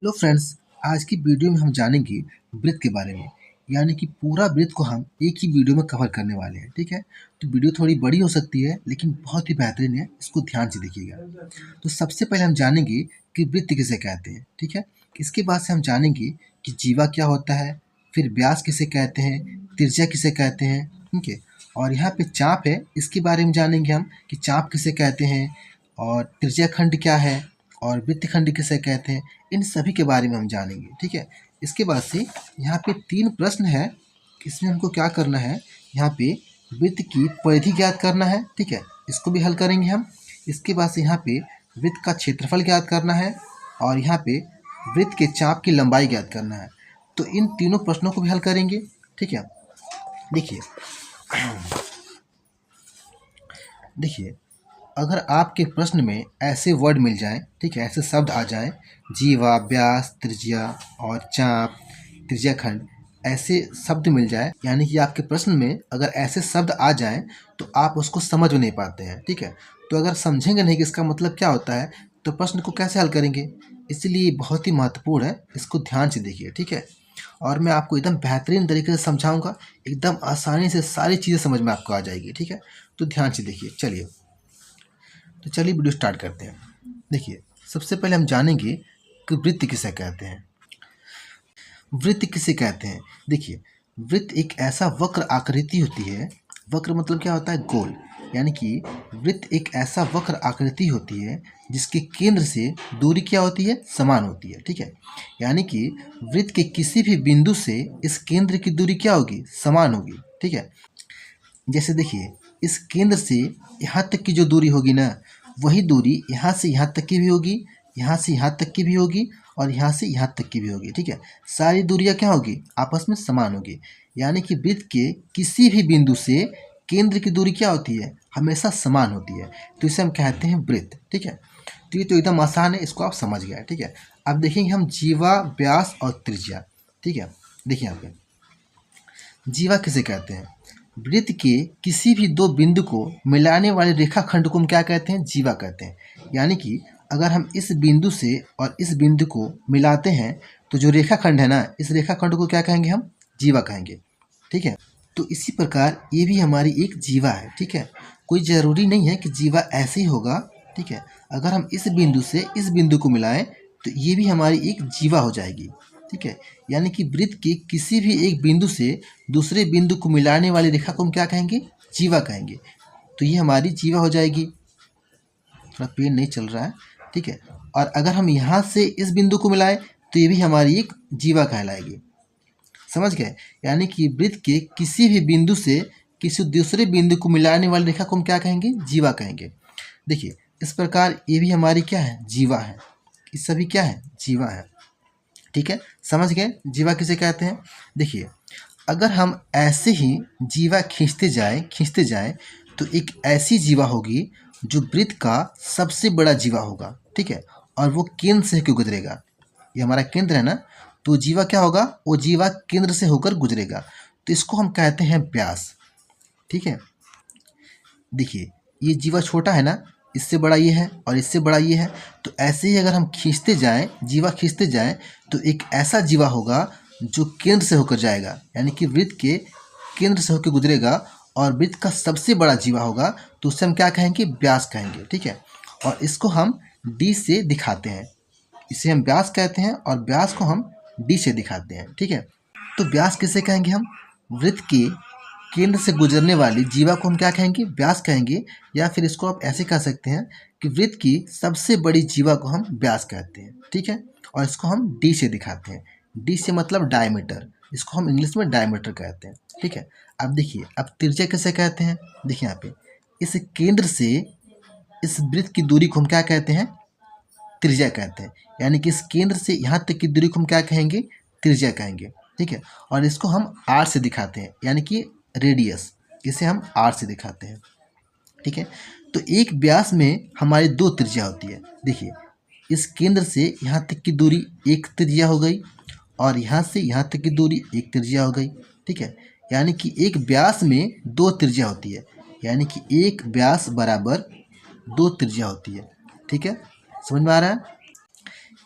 Hello friends. आज की video में हम जानेंगे वृत्त के बारे में। यानी कि पूरा वृत्त को हम एक ही वीडियो में कवर करने वाले हैं। ठीक है, तो वीडियो थोड़ी बड़ी हो सकती है लेकिन बहुत ही बेहतरीन है, इसको ध्यान से देखिएगा। तो सबसे पहले हम जानेंगे कि वृत्त किसे कहते हैं। ठीक है, इसके बाद से हम जानेंगे कि जीवा क्या होता है, फिर व्यास किसे कहते हैं, त्रिज्या किसे कहते हैं। ठीक है, और यहाँ पे चाप है, इसके बारे में जानेंगे हम कि चाप किसे कहते हैं और त्रिज्या खंड क्या है और वृत्तखंड किसे कहते हैं। इन सभी के बारे में हम जानेंगे। ठीक है, इसके बाद से यहाँ पे 3 प्रश्न है, इसमें हमको क्या करना है, यहाँ पे वृत्त की परिधि ज्ञात करना है। ठीक है, इसको भी हल करेंगे हम। इसके बाद से यहाँ पे वृत्त का क्षेत्रफल ज्ञात करना है और यहाँ पे वृत्त के चाप की लंबाई ज्ञात करना है। तो इन तीनों प्रश्नों को भी हल करेंगे। ठीक है, देखिए देखिए अगर आपके प्रश्न में ऐसे वर्ड मिल जाएं, ठीक है, ऐसे शब्द आ जाएं, जीवा, व्यास, त्रिज्या और चाप, त्रिज्या खंड, ऐसे शब्द मिल जाए, यानी कि आपके प्रश्न में अगर ऐसे शब्द आ जाएं तो आप उसको समझ नहीं पाते हैं। ठीक है, तो अगर समझेंगे नहीं कि इसका मतलब क्या होता है तो प्रश्न को कैसे हल करेंगे। इसलिए बहुत ही महत्वपूर्ण है, इसको ध्यान से देखिए। ठीक है, और मैं आपको एकदम बेहतरीन तरीके से समझाऊंगा, एकदम आसानी से सारी चीज़ें समझ में आपको आ जाएगी। ठीक है, तो ध्यान से देखिए। चलिए वीडियो स्टार्ट करते हैं। देखिए, सबसे पहले हम जानेंगे कि वृत्त किसे कहते हैं। वृत्त किसे कहते हैं, देखिए, वृत्त एक ऐसा वक्र आकृति होती है। वक्र मतलब क्या होता है, गोल। यानी कि वृत्त एक ऐसा वक्र आकृति होती है जिसके केंद्र से दूरी क्या होती है, समान होती है। ठीक है, यानी कि वृत्त के किसी भी बिंदु से इस केंद्र की दूरी क्या होगी, समान होगी। ठीक है, जैसे देखिए, इस केंद्र से यहाँ तक की जो दूरी होगी ना, वही दूरी यहाँ से यहाँ तक की भी होगी, यहाँ से यहाँ तक की भी होगी और यहाँ से यहाँ तक की भी होगी। ठीक है, सारी दूरियाँ क्या होगी, आपस में समान होगी। यानी कि वृत्त के किसी भी बिंदु से केंद्र की दूरी क्या होती है, हमेशा समान होती है। तो इसे हम कहते हैं वृत्त। ठीक है, तो ये तो एकदम आसान है, इसको आप समझ गए। ठीक है, अब देखेंगे हम जीवा, व्यास और त्रिज्या। ठीक है, देखिए यहाँ पे जीवा किसे कहते हैं, वृत्त के किसी भी दो बिंदु को मिलाने वाले रेखाखंड को हम क्या कहते हैं, जीवा कहते हैं। यानी कि अगर हम इस बिंदु से और इस बिंदु को मिलाते हैं तो जो रेखाखंड है ना, इस रेखाखंड को क्या कहेंगे, हम जीवा कहेंगे। ठीक है, तो इसी प्रकार ये भी हमारी एक जीवा है। ठीक है, कोई ज़रूरी नहीं है कि जीवा ऐसे ही होगा। ठीक है, अगर हम इस बिंदु से इस बिंदु को मिलाएं तो ये भी हमारी एक जीवा हो जाएगी। ठीक है, यानी कि वृत्त के किसी भी एक बिंदु से दूसरे बिंदु को मिलाने वाली रेखा को हम क्या कहेंगे, जीवा कहेंगे। तो ये हमारी जीवा हो जाएगी। थोड़ा पेन नहीं चल रहा है। ठीक है, और अगर हम यहाँ से इस बिंदु को मिलाएं तो ये भी हमारी एक जीवा कहलाएगी। समझ गए, यानी कि वृत्त के किसी भी बिंदु से किसी दूसरे बिंदु को मिलाने वाली रेखा को हम क्या कहेंगे, जीवा कहेंगे। देखिए, इस प्रकार ये भी हमारी क्या है, जीवा है। ये सभी क्या है, जीवा है। ठीक है, समझ गए जीवा किसे कहते हैं। देखिए, अगर हम ऐसे ही जीवा खींचते जाएं तो एक ऐसी जीवा होगी जो वृत्त का सबसे बड़ा जीवा होगा। ठीक है, और वो केंद्र से होकर गुजरेगा। ये हमारा केंद्र है ना, तो जीवा क्या होगा, वो जीवा केंद्र से होकर गुजरेगा। तो इसको हम कहते हैं व्यास। ठीक है, देखिए, ये जीवा छोटा है ना, इससे बड़ा ये है और इससे बड़ा ये है। तो ऐसे ही अगर हम खींचते जाएं, जीवा खींचते जाएं तो एक ऐसा जीवा होगा जो केंद्र से होकर जाएगा, यानी कि वृत्त के केंद्र से होकर गुजरेगा और वृत्त का सबसे बड़ा जीवा होगा। तो उससे हम क्या कहेंगे, व्यास कहेंगे। ठीक है, और इसको हम डी से दिखाते हैं। इसे हम व्यास कहते हैं और व्यास को हम डी से दिखाते हैं। ठीक है, तो व्यास किसे कहेंगे, हम वृत्त के केंद्र से गुजरने वाली जीवा को हम क्या कहेंगे, व्यास कहेंगे। या फिर इसको आप ऐसे कह सकते हैं कि वृत्त की सबसे बड़ी जीवा को हम व्यास कहते हैं। ठीक है, और इसको हम डी से दिखाते हैं। डी से मतलब डायमीटर, इसको हम इंग्लिश में डायमीटर कहते हैं। ठीक है, अब देखिए, अब त्रिज्या कैसे कहते हैं। देखिए यहाँ पे इस केंद्र से इस वृत्त की दूरी को हम क्या कहते हैं, त्रिज्या कहते हैं। यानी कि इस केंद्र से यहाँ तक की दूरी को हम क्या कहेंगे, त्रिज्या कहेंगे। ठीक है, और इसको हम आर से दिखाते हैं, यानी कि रेडियस, इसे हम आर से दिखाते हैं। ठीक है, तो एक व्यास में हमारी 2 त्रिज्या होती है। देखिए, इस केंद्र से यहाँ तक की दूरी एक त्रिज्या हो गई और यहाँ से यहाँ तक की दूरी एक त्रिज्या हो गई। ठीक है, यानी कि एक व्यास में 2 त्रिज्या होती है, यानी कि एक व्यास बराबर 2 त्रिज्या होती है। ठीक है, समझ में आ रहा है।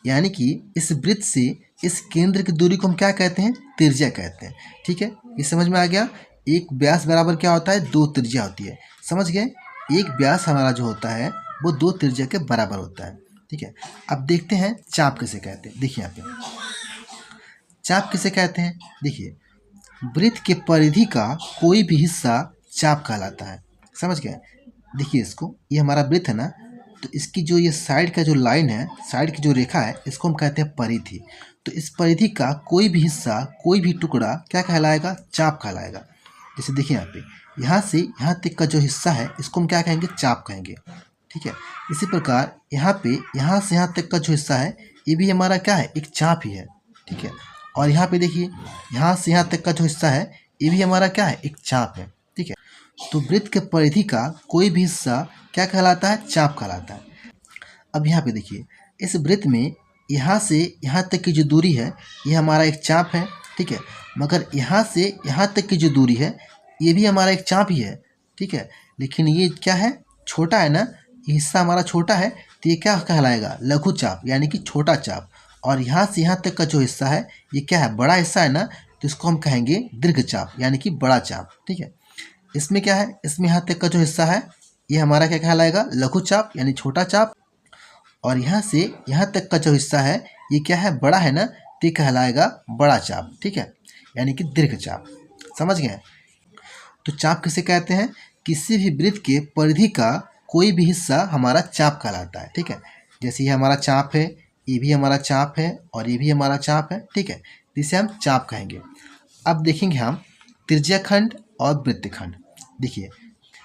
यानी कि इस वृत्त से इस केंद्र की दूरी को हम क्या कहते हैं, त्रिज्या कहते हैं। ठीक है, ये समझ में आ गया। एक व्यास बराबर क्या होता है, 2 त्रिज्या होती है। समझ गए, एक व्यास हमारा जो होता है वो 2 त्रिज्या के बराबर होता है। ठीक है, अब देखते हैं चाप किसे कहते हैं। देखिए यहाँ पे चाप किसे कहते हैं। देखिए, वृत्त के परिधि का कोई भी हिस्सा चाप कहलाता है। समझ गए, देखिए इसको, ये हमारा वृत्त है ना, तो इसकी जो ये साइड का जो लाइन है, साइड की जो रेखा है, इसको हम कहते हैं परिधि। तो इस परिधि का कोई भी हिस्सा, कोई भी टुकड़ा क्या कहलाएगा, चाप कहलाएगा। जैसे देखिए यहाँ पे, यहाँ से यहाँ तक का जो हिस्सा है इसको हम क्या कहेंगे, चाप कहेंगे। ठीक है, इसी प्रकार यहाँ पे यहाँ से यहाँ तक का जो हिस्सा है ये भी हमारा क्या है, एक चाप ही है। ठीक है, और यहाँ पे देखिए, यहाँ से यहाँ तक का जो हिस्सा है ये भी हमारा क्या है, एक चाप है। ठीक है, तो वृत्त के परिधि का कोई भी हिस्सा क्या कहलाता है, चाप कहलाता है। अब यहाँ पे देखिए, इस वृत्त में यहाँ से यहाँ तक की जो दूरी है ये हमारा एक चाप है। ठीक है, मगर यहाँ से यहाँ तक की जो दूरी है ये भी हमारा एक चाप ही है। ठीक है, लेकिन ये क्या है, छोटा है ना, ये हिस्सा हमारा छोटा है, तो ये क्या कहलाएगा, लघु चाप, यानी कि छोटा चाप। और यहाँ से यहाँ तक का जो हिस्सा है ये क्या है, बड़ा हिस्सा है ना, तो इसको हम कहेंगे दीर्घ चाप, यानी कि बड़ा चाप। ठीक है, इसमें क्या है, इसमें यहाँ तक का जो हिस्सा है ये हमारा क्या कहलाएगा, लघु चाप, यानी छोटा चाप। और यहाँ से यहाँ तक का जो हिस्सा है ये क्या है, बड़ा है ना, तो ये कहलाएगा बड़ा चाप। ठीक है, यानी कि दीर्घ चाप। समझ गए। तो चाप किसे कहते हैं, किसी भी वृत्त के परिधि का कोई भी हिस्सा हमारा चाप कहलाता है। ठीक है, जैसे ये हमारा चाप है, ये भी हमारा चाप है, और ये भी हमारा चाप है। ठीक है, जिसे हम चाप कहेंगे। अब देखेंगे हम त्रिज्याखंड और वृत्तखंड। देखिए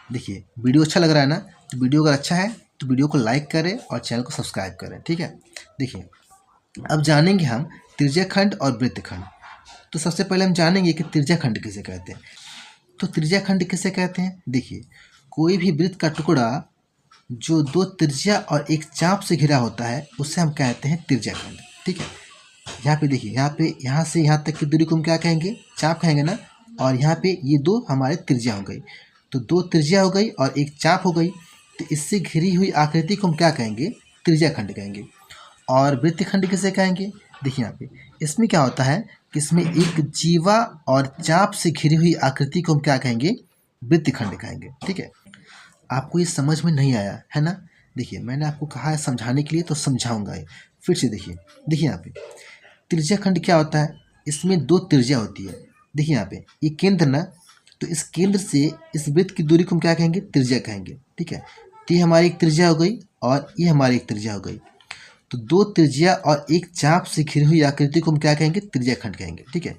देखिए, वीडियो अच्छा लग रहा है ना, तो वीडियो अगर अच्छा है तो वीडियो को लाइक करें और चैनल को सब्सक्राइब करें। ठीक है, देखिए अब जानेंगे हम त्रिज्याखंड और वृत्तखंड। तो सबसे पहले हम जानेंगे कि त्रिज्याखंड किसे कहते हैं। तो त्रिज्याखंड किसे कहते हैं, देखिए कोई भी वृत्त का टुकड़ा जो 2 त्रिज्या और एक चाप से घिरा होता है उसे हम कहते हैं त्रिज्याखंड। ठीक है, यहाँ पे देखिए, यहाँ से यहाँ तक की दूरी को हम क्या कहेंगे, चाप कहेंगे ना, और यहाँ पे ये 2 हमारे त्रिज्या हो गई, तो 2 त्रिज्या हो गई और एक चाप हो गई, तो इससे घिरी हुई आकृति को हम क्या कहेंगे, त्रिज्याखंड कहेंगे। और वृत्तखंड किसे कहेंगे, देखिए यहाँ पे इसमें क्या होता है कि इसमें एक जीवा और चाप से घिरी हुई आकृति को हम क्या कहेंगे, वृत्तखंड कहेंगे। ठीक है, आपको ये समझ में नहीं आया है ना, देखिए मैंने आपको कहा है समझाने के लिए, तो समझाऊंगा ये फिर से। देखिए यहाँ पे त्रिज्याखंड क्या होता है, इसमें 2 त्रिज्या होती है। देखिए यहाँ पे ये केंद्र ना, तो इस केंद्र से इस वृत्त की दूरी को हम क्या कहेंगे, त्रिज्या कहेंगे। ठीक है, तो ये हमारी एक त्रिज्या हो गई और ये हमारी एक त्रिज्या हो गई, तो 2 त्रिज्या और एक चाप से घिरी हुई आकृति को हम क्या कहेंगे, त्रिज्याखंड कहेंगे। ठीक है,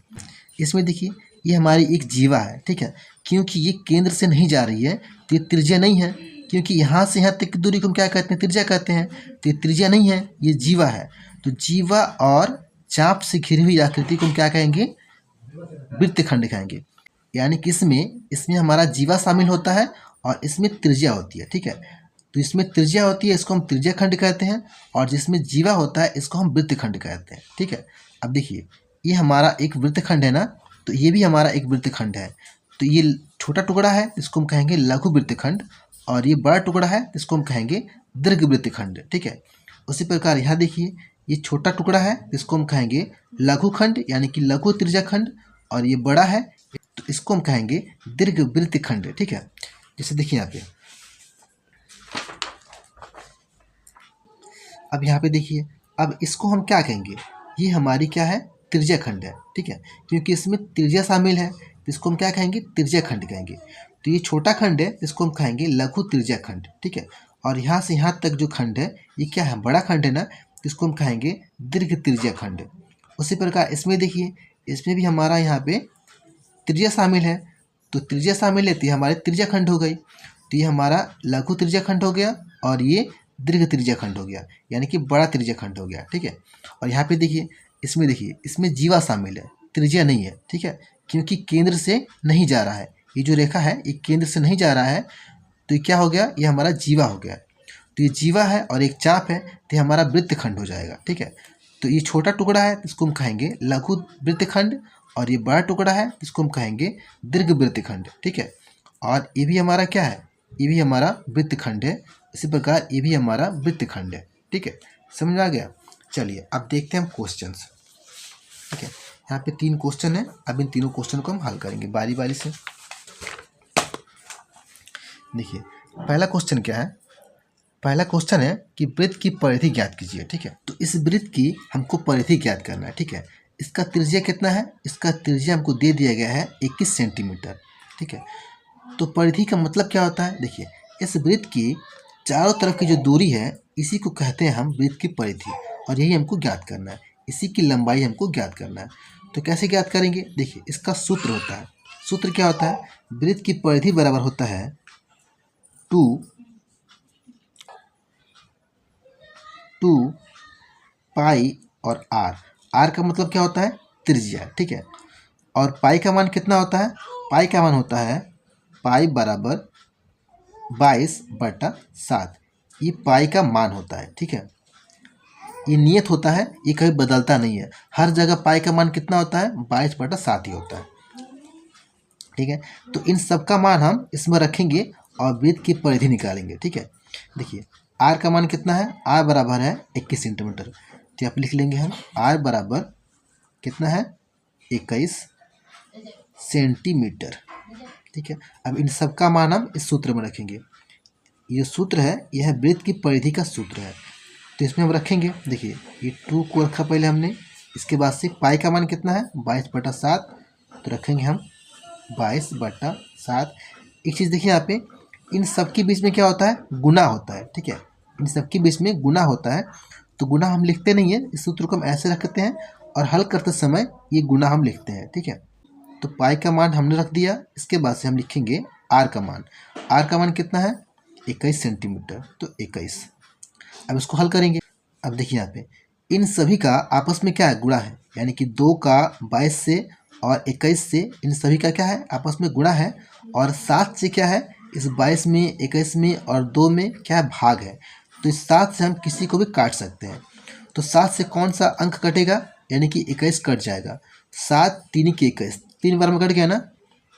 इसमें देखिए ये हमारी एक जीवा है। ठीक है, क्योंकि ये केंद्र से नहीं जा रही है तो ये त्रिज्या नहीं है, क्योंकि यहाँ से यहाँ तक की दूरी को हम क्या कहते हैं, त्रिज्या कहते हैं, तो ये त्रिज्या नहीं है, ये जीवा है। तो जीवा और चाप से घिरी हुई आकृति को हम क्या कहेंगे, वृत्तखंड कहेंगे। यानी कि इसमें हमारा जीवा शामिल होता है और इसमें त्रिज्या होती है। ठीक है, तो इसमें त्रिज्या होती है, इसको हम त्रिज्याखंड कहते हैं, और जिसमें जीवा होता है इसको हम वृत्तखंड कहते हैं। ठीक है, अब देखिए ये हमारा एक वृत्तखंड है ना, तो ये भी हमारा एक वृत्तखंड है। तो ये छोटा टुकड़ा है, इसको हम कहेंगे लघु वृत्तखंड, और ये बड़ा टुकड़ा है, इसको हम कहेंगे दीर्घ वृत्तखंड। ठीक है, उसी प्रकार यहाँ देखिए ये छोटा टुकड़ा है, इसको हम कहेंगे लघुखंड, यानी कि लघु त्रिज्याखंड, और ये बड़ा है तो इसको हम कहेंगे दीर्घ वृत्तखंड। ठीक है, जैसे देखिए यहाँ पे, अब यहाँ पे देखिए, अब इसको हम क्या कहेंगे, ये हमारी क्या है, त्रिज्याखंड है। ठीक है, क्योंकि इसमें त्रिज्या शामिल है, तो इसको हम क्या कहेंगे, त्रिज्याखंड कहेंगे। तो ये छोटा खंड है, इसको हम कहेंगे लघु त्रिज्याखंड। ठीक है, और यहाँ से यहाँ तक जो खंड है ये क्या है, बड़ा खंड है ना, तो इसको हम कहेंगे दीर्घ त्रिज्याखंड। उसी प्रकार इसमें देखिए, इसमें भी हमारा यहाँ पे त्रिज्या शामिल है, तो त्रिज्या शामिल है तो ये हमारे त्रिज्याखंड हो गई, तो ये हमारा लघु त्रिज्याखंड हो गया और ये दीर्घ त्रिज्याखंड हो गया, यानी कि बड़ा त्रिज्याखंड हो गया। ठीक है, और यहाँ पे देखिए, इसमें जीवा शामिल है, त्रिज्या नहीं है। ठीक है, क्योंकि केंद्र से नहीं जा रहा है, ये जो रेखा है ये केंद्र से नहीं जा रहा है, तो ये क्या हो गया, ये हमारा जीवा हो गया। तो ये जीवा है और एक चाप है, तो ये हमारा वृत्तखंड हो जाएगा। ठीक है, तो ये छोटा टुकड़ा है, इसको हम कहेंगे लघु वृत्तखंड, और ये बड़ा टुकड़ा है, इसको हम कहेंगे दीर्घ वृत्तखंड। ठीक है, और ये भी हमारा क्या है, ये भी हमारा वृत्तखंड है। इसी प्रकार ये भी हमारा वृत्तखंड है। ठीक है, समझ में आ गया। चलिए अब देखते हैं हम क्वेश्चंस। ठीक है, यहाँ पे 3 क्वेश्चन है। अब इन तीनों क्वेश्चन को हम हल करेंगे बारी बारी से। देखिए पहला क्वेश्चन क्या है। पहला क्वेश्चन है कि वृत्त की परिधि ज्ञात कीजिए। ठीक है, तो इस वृत्त की हमको परिधि ज्ञात करना है। ठीक है, इसका त्रिज्या कितना है, इसका त्रिज्या हमको दे दिया गया है 21 सेंटीमीटर। ठीक है, तो परिधि का मतलब क्या होता है। देखिए इस वृत्त की चारों तरफ की जो दूरी है इसी को कहते हैं हम वृत्त की परिधि, और यही हमको ज्ञात करना है। इसी की लंबाई हमको ज्ञात करना है। तो कैसे ज्ञात करेंगे। देखिए इसका सूत्र होता है। सूत्र क्या होता है, वृत्त की परिधि बराबर होता है 2 पाई और आर का मतलब क्या होता है, त्रिज्या। ठीक है, और पाई का मान कितना होता है, पाई का मान होता है पाई बराबर 22/7। ये पाई का मान होता है। ठीक है, ये नियत होता है, ये कभी बदलता नहीं है। हर जगह पाई का मान कितना होता है, 22/7 ही होता है। ठीक है, तो इन सब का मान हम इसमें रखेंगे और वृत्त की परिधि निकालेंगे। ठीक है, देखिए आर का मान कितना है, आर बराबर है 21 सेंटीमीटर। तो यहाँ पर लिख लेंगे हम आर बराबर कितना है, 21 सेंटीमीटर। ठीक है, अब इन सब का मान हम इस सूत्र में रखेंगे। ये सूत्र है, यह वृत्त की परिधि का सूत्र है, तो इसमें हम रखेंगे। देखिए ये 2 को रखा पहले हमने, इसके बाद से पाई का मान कितना है 22/7, तो रखेंगे हम 22/7। एक चीज़ देखिए यहाँ पे, इन सब के बीच में क्या होता है, गुना होता है। ठीक है, इन सब के बीच में गुना होता है, तो गुना हम लिखते नहीं है, इस सूत्र को हम ऐसे रखते हैं और हल करते समय ये गुना हम लिखते हैं। ठीक है, तो पाई का मान हमने रख दिया, इसके बाद से हम लिखेंगे आर का मान। आर का मान कितना है 21 सेंटीमीटर, तो 21। अब इसको हल करेंगे। अब देखिए यहाँ पे इन सभी का आपस में क्या है, गुणा है, यानी कि 2 का 22 से और 21 से, इन सभी का क्या है, आपस में गुणा है। और 7 से क्या है, इस 22 में, 21 में और 2 में क्या है, भाग है। तो इस 7 से हम किसी को भी काट सकते हैं। तो 7 से कौन सा अंक कटेगा, यानी कि 21 कट जाएगा। 7 3 के 21, 3 बार में कट गया ना,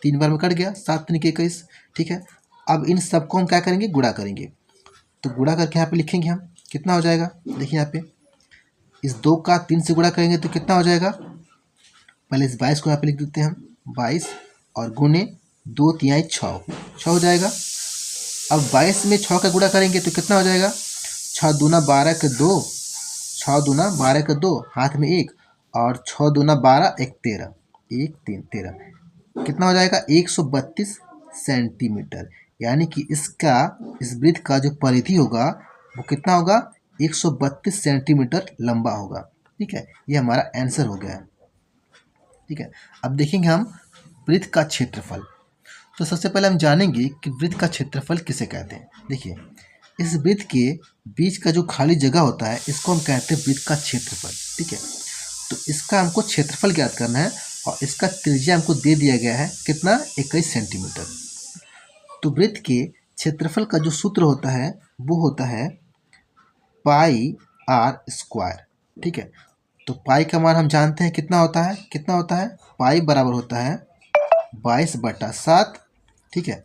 3 बार में कट गया, 7 3 के 21। ठीक है, अब इन सबको हम क्या करेंगे, गुणा करेंगे। तो गुणा करके यहाँ पे लिखेंगे हम, कितना हो जाएगा। देखिए यहाँ पे इस 2 का 3 से गुणा करेंगे तो कितना हो जाएगा, पहले इस 22 को यहाँ पे लिख देते हैं हम, 22 और गुने 2 तिहाई 6 हो जाएगा। अब 22 में 6 का गुणा करेंगे तो कितना हो जाएगा, 6 दूना 12 के 2, 6 दूना 12 के 2, हाथ में 1, और 6 दूना 12, 1 13, 1 3 13, कितना हो जाएगा 132 सेंटीमीटर। यानी कि इसका, इस वृत्त का जो परिधि होगा वो कितना होगा, 132 सेंटीमीटर लंबा होगा। ठीक है, ये हमारा आंसर हो गया है। ठीक है, अब देखेंगे हम वृत्त का क्षेत्रफल। तो सबसे पहले हम जानेंगे कि वृत्त का क्षेत्रफल किसे कहते हैं। देखिए इस वृत्त के बीच का जो खाली जगह होता है इसको हम कहते हैं वृत्त का क्षेत्रफल। ठीक है, तो इसका हमको क्षेत्रफल ज्ञात करना है और इसका त्रिज्या हमको दे दिया गया है कितना, 21 सेंटीमीटर। तो वृत्त के क्षेत्रफल का जो सूत्र होता है वो होता है पाई आर स्क्वायर। ठीक है, तो पाई का मान हम जानते हैं कितना होता है, कितना होता है, पाई बराबर होता है 22/7। ठीक है,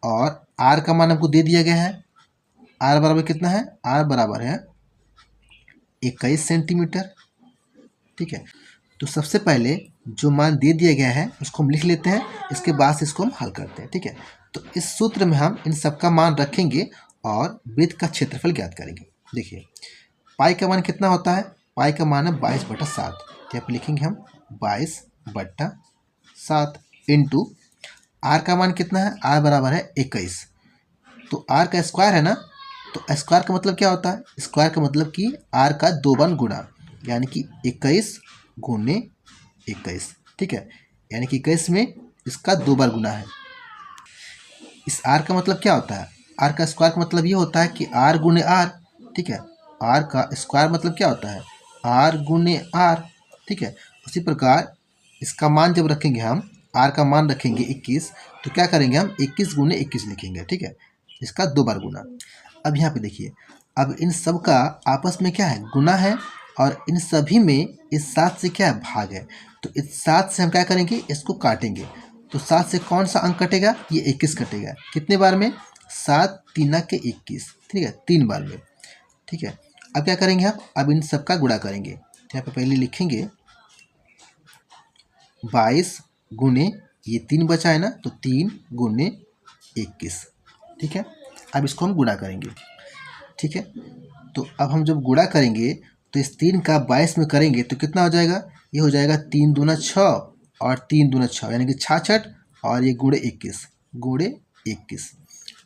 और आर का मान हमको दे दिया गया है, आर बराबर कितना है, आर बराबर है 21 सेंटीमीटर। ठीक है, तो सबसे पहले जो मान दे दिया गया है उसको हम लिख लेते हैं, इसके बाद से इसको हम हल करते हैं। ठीक है, तो इस सूत्र में हम इन सब का मान रखेंगे और वृत्त का क्षेत्रफल ज्ञात करेंगे। देखिए पाई का मान कितना होता है, पाई का मान है 22/7, तो यहाँ पर लिखेंगे हम 22/7 इंटू आर का मान कितना है, आर बराबर है 21। तो आर का स्क्वायर है ना, तो स्क्वायर का मतलब क्या होता है, स्क्वायर का मतलब कि आर का 2 बार गुणा, यानी कि 21 गुने 21। ठीक है, यानी कि 21 में इसका 2 बार गुना है। इस आर का मतलब क्या होता है, आर का स्क्वायर का मतलब ये होता है कि आर गुने आर। ठीक है, आर का स्क्वायर मतलब क्या होता है, आर गुने आर। ठीक है, उसी प्रकार इसका मान जब रखेंगे हम, आर का मान रखेंगे 21, तो क्या करेंगे हम 21 गुने 21 लिखेंगे। ठीक है, इसका 2 बार गुना। अब यहाँ पे देखिए, अब इन सब का आपस में क्या है, गुना है, और इन सभी में इस 7 से क्या है, भाग है। तो इस 7 से हम क्या करेंगे, इसको काटेंगे। तो 7 से कौन सा अंक कटेगा, ये 21 कटेगा। कितने बार में, 7 3 के 21। ठीक है, 3 बार में। ठीक है, अब क्या करेंगे आप, अब इन सब का गुणा करेंगे। तो यहाँ पे पहले लिखेंगे 22 गुने ये 3 बचा है ना, तो 3 गुने 21, ठीक है। अब इसको हम गुणा करेंगे, ठीक है। तो अब हम जब गुणा करेंगे तो इस 3 का 22 में करेंगे तो कितना हो जाएगा, ये हो जाएगा 3 दूना 6 और 3 दूना 6 यानी कि 66 और ये गुणे 21,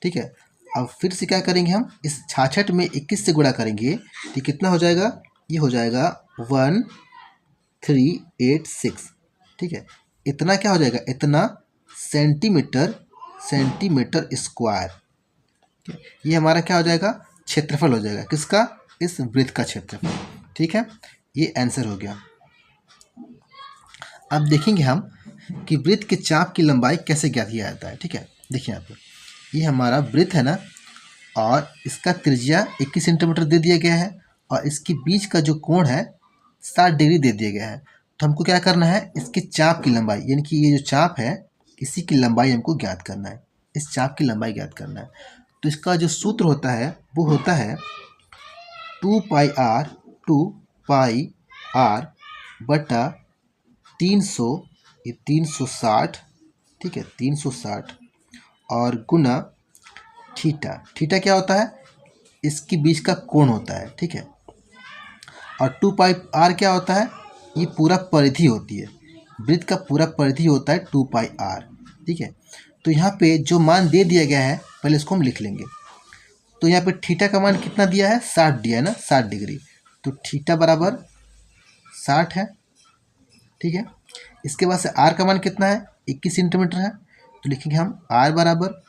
ठीक है। अब फिर से क्या करेंगे, हम इस 66 में 21 से गुणा करेंगे तो कितना हो जाएगा, ये हो जाएगा 1386, ठीक है। इतना क्या हो जाएगा, इतना सेंटीमीटर स्क्वायर, ये हमारा क्या हो जाएगा, क्षेत्रफल हो जाएगा, किसका, इस वृत्त का क्षेत्रफल, ठीक है। ये आंसर हो गया। अब देखेंगे हम कि वृत्त के चाप की लंबाई कैसे ज्ञात किया जाता है, ठीक है। देखिए यहाँ पे ये हमारा वृत्त है ना, और इसका त्रिज्या 21 सेंटीमीटर दे दिया गया है और इसके बीच का जो कोण है 60 डिग्री दे दिया गया है। तो हमको क्या करना है, इसके चाप की लंबाई यानी कि ये जो चाप है इसी की लंबाई हमको ज्ञात करना है, इस चाप की लंबाई ज्ञात करना है। तो इसका जो सूत्र होता है वो होता है 2 पाई आर बटा 300, ये 360, ठीक है, 360 और गुना थीटा। थीटा क्या होता है, इसके बीच का कोण होता है, ठीक है। और 2 पाई आर क्या होता है, ये पूरा परिधि होती है, वृत्त का पूरा परिधि होता है 2 पाई आर, ठीक है। तो यहाँ पे जो मान दे दिया गया है पहले इसको हम लिख लेंगे। तो यहाँ पे थीटा का मान कितना दिया है, 60 दिया है ना, 60 डिग्री। तो थीटा बराबर 60 है, ठीक है। इसके बाद से आर का मान कितना है, 21 सेंटीमीटर है। तो लिखेंगे हम आर बराबर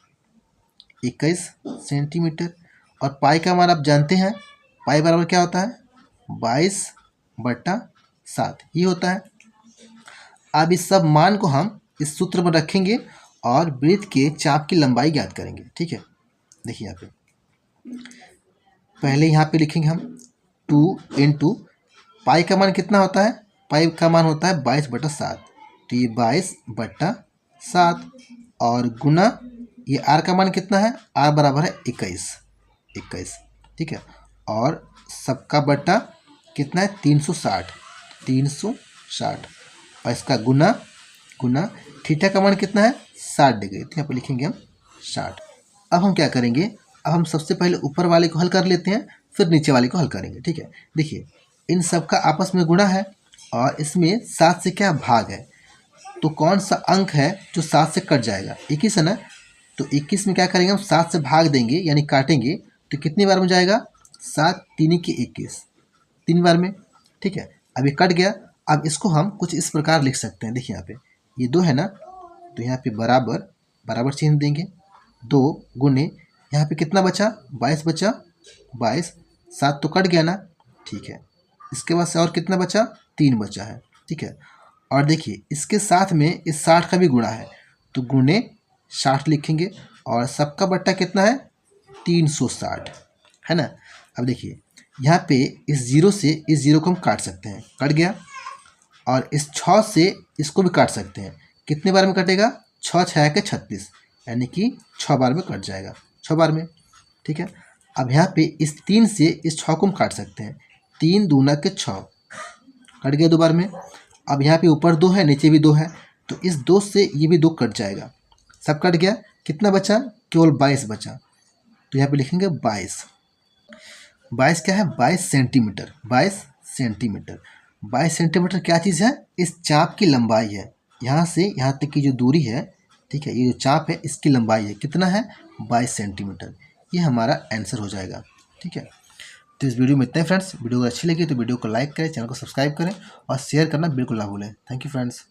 21 सेंटीमीटर। और पाई का मान आप जानते हैं, पाई बराबर क्या होता है, 22/7 ये होता है। अब इस सब मान को हम इस सूत्र में रखेंगे और वृत्त के चाप की लंबाई ज्ञात करेंगे, ठीक है। देखिए यहाँ पे पहले यहाँ पे लिखेंगे हम 2 इंटू पाई का मान कितना होता है, पाई का मान होता है 22/7, तो ये 22/7 और गुना ये आर का मान कितना है, आर बराबर है 21, ठीक है। और सबका बटा कितना है 360 और इसका गुना थीटा का मान कितना है 60 डिग्री, तो यहाँ पर लिखेंगे हम 60। अब हम क्या करेंगे, अब हम सबसे पहले ऊपर वाले को हल कर लेते हैं, फिर नीचे वाले को हल करेंगे, ठीक है। देखिए इन सब का आपस में गुणा है और इसमें 7 से क्या भाग है, तो कौन सा अंक है जो 7 से कट जाएगा, 21 है ना। तो 21 में क्या करेंगे, हम 7 से भाग देंगे यानी काटेंगे, तो कितनी बार में जाएगा, 7 3 की 21, 3 बार में, ठीक है। अब ये कट गया। अब इसको हम कुछ इस प्रकार लिख सकते हैं, देखिए यहाँ पे ये 2 है ना, तो यहाँ पे बराबर चिन्ह देंगे, 2 गुने यहाँ पे कितना बचा, 22 बचा, 22, 7 तो कट गया ना, ठीक है। इसके बाद से और कितना बचा, 3 बचा है, ठीक है। और देखिए इसके साथ में इस 60 का भी गुणा है, तो गुने 60 लिखेंगे और सबका बट्टा कितना है 360, है ना। अब देखिए यहाँ पे इस जीरो से इस जीरो को हम काट सकते हैं, कट गया। और इस 6 से इसको भी काट सकते हैं, कितने बार में कटेगा, 6 6 के 36 यानी कि 6 बार में कट जाएगा, 6 बार में, ठीक है। अब यहाँ पे इस 3 से इस 6 को हम काट सकते हैं, 3 दूना के 6 कट गया 2 बार में। अब यहाँ पे ऊपर 2 है नीचे भी 2 है, तो इस 2 से ये भी 2 कट जाएगा, सब कट गया। कितना बचा, केवल 22 बचा, तो यहाँ पे लिखेंगे 22 क्या है, 22 सेंटीमीटर, 22 सेंटीमीटर क्या चीज़ है, इस चाप की लंबाई है, यहाँ से यहाँ तक की जो दूरी है, ठीक है, ये जो चाप है इसकी लंबाई है, कितना है 22 सेंटीमीटर। ये हमारा आंसर हो जाएगा, ठीक है। तो इस वीडियो में इतना ही फ्रेंड्स। वीडियो अगर अच्छी लगी तो वीडियो को लाइक करें, चैनल को सब्सक्राइब करें और शेयर करना बिल्कुल ना भूलें। Thank you friends.